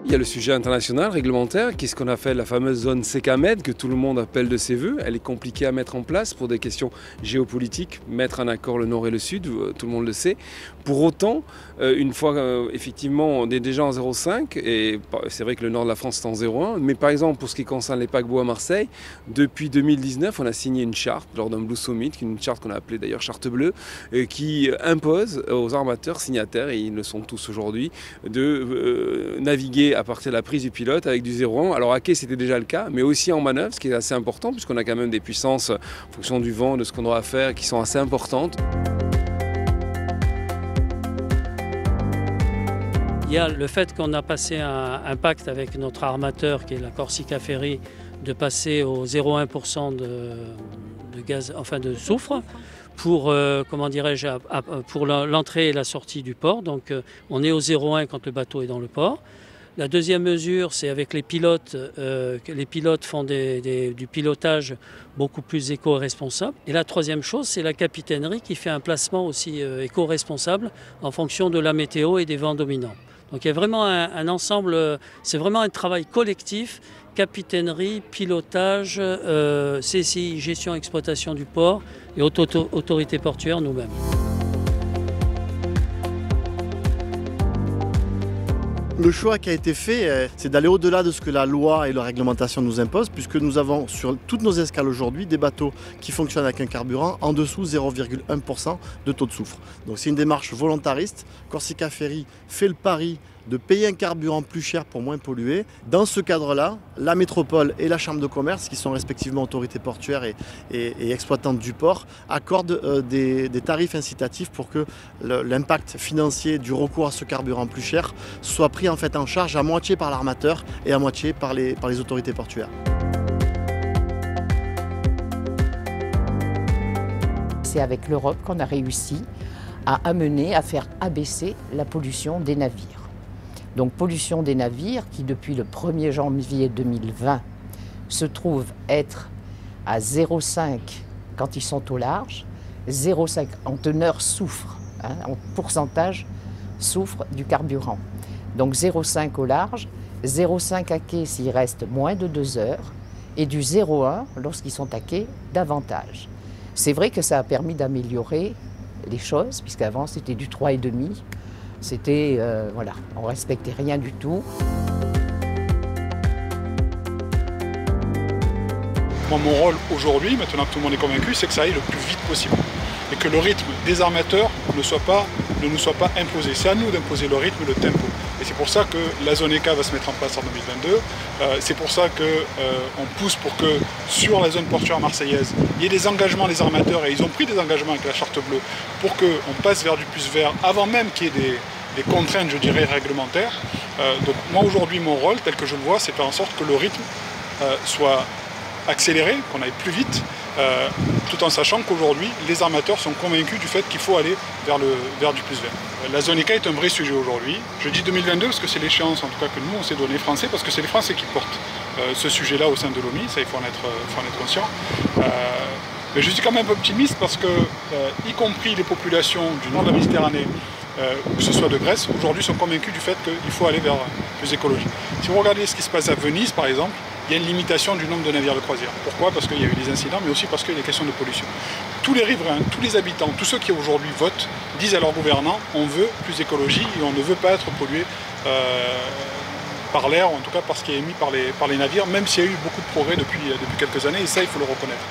Il y a le sujet international, réglementaire, qui est ce qu'on appelle la fameuse zone SECAMED, que tout le monde appelle de ses voeux. Elle est compliquée à mettre en place pour des questions géopolitiques, mettre en accord le Nord et le Sud, tout le monde le sait. Pour autant, une fois effectivement on est déjà en 0,5, et c'est vrai que le nord de la France est en 0,1, mais par exemple pour ce qui concerne les paquebots à Marseille, depuis 2019 on a signé une charte lors d'un Blue Summit, une charte qu'on a appelée d'ailleurs charte bleue, qui impose aux armateurs signataires, et ils le sont tous aujourd'hui, de naviguer à partir de la prise du pilote avec du 0,1. Alors à quai c'était déjà le cas, mais aussi en manœuvre, ce qui est assez important puisqu'on a quand même des puissances en fonction du vent, de ce qu'on doit faire, qui sont assez importantes. Il y a le fait qu'on a passé un pacte avec notre armateur qui est la Corsica Ferry de passer au 0,1% de gaz, enfin de soufre pour comment dirais-je, pour l'entrée et la sortie du port. Donc on est au 0,1 quand le bateau est dans le port. La deuxième mesure, c'est avec les pilotes, que les pilotes font du pilotage beaucoup plus éco-responsable. Et la troisième chose, c'est la capitainerie qui fait un placement aussi éco-responsable en fonction de la météo et des vents dominants. Donc il y a vraiment un ensemble, c'est vraiment un travail collectif, capitainerie, pilotage, CCI, gestion et exploitation du port et autorité portuaire nous-mêmes. Le choix qui a été fait, c'est d'aller au-delà de ce que la loi et la réglementation nous imposent, puisque nous avons sur toutes nos escales aujourd'hui des bateaux qui fonctionnent avec un carburant en dessous 0,1% de taux de soufre. Donc c'est une démarche volontariste. Corsica Ferry fait le pari de payer un carburant plus cher pour moins polluer. Dans ce cadre-là, la métropole et la chambre de commerce, qui sont respectivement autorités portuaires et exploitantes du port, accordent des tarifs incitatifs pour que l'impact financier du recours à ce carburant plus cher soit pris en fait en charge à moitié par l'armateur et à moitié par les autorités portuaires. C'est avec l'Europe qu'on a réussi à faire abaisser la pollution des navires. Donc pollution des navires qui depuis le 1er janvier 2020 se trouve être à 0,5 quand ils sont au large, 0,5 en teneur soufre, en pourcentage soufre du carburant. Donc 0,5 au large, 0,5 à quai s'il reste moins de 2 heures et du 0,1 lorsqu'ils sont à quai davantage. C'est vrai que ça a permis d'améliorer les choses puisqu'avant c'était du 3,5. C'était, voilà, on ne respectait rien du tout. Moi, mon rôle aujourd'hui, maintenant que tout le monde est convaincu, c'est que ça aille le plus vite possible. Et que le rythme des armateurs ne nous soit pas imposé. C'est à nous d'imposer le rythme, le tempo. Et c'est pour ça que la zone ECA va se mettre en place en 2022. C'est pour ça qu'on pousse pour que sur la zone portuaire marseillaise, il y ait des engagements des armateurs, et ils ont pris des engagements avec la charte bleue, pour qu'on passe vers du plus vert avant même qu'il y ait des contraintes, je dirais, réglementaires. Donc moi aujourd'hui, mon rôle, tel que je le vois, c'est faire en sorte que le rythme soit accéléré, qu'on aille plus vite, tout en sachant qu'aujourd'hui, les armateurs sont convaincus du fait qu'il faut aller vers du plus vert. La zone ECA est un vrai sujet aujourd'hui. Je dis 2022 parce que c'est l'échéance en tout cas que nous on s'est donné Français, parce que c'est les Français qui portent ce sujet-là au sein de l'OMI, ça il faut en être conscient. Mais je suis quand même optimiste parce que, y compris les populations du nord de la Méditerranée, ou que ce soit de Grèce, aujourd'hui sont convaincus du fait qu'il faut aller vers plus écologique. Si vous regardez ce qui se passe à Venise par exemple, il y a une limitation du nombre de navires de croisière. Pourquoi? Parce qu'il y a eu des incidents, mais aussi parce qu'il y a des questions de pollution. Tous les riverains, tous les habitants, tous ceux qui aujourd'hui votent, disent à leurs gouvernants on veut plus écologie et on ne veut pas être pollué par l'air, ou en tout cas par ce qui est émis par les navires, même s'il y a eu beaucoup de progrès depuis quelques années, et ça il faut le reconnaître.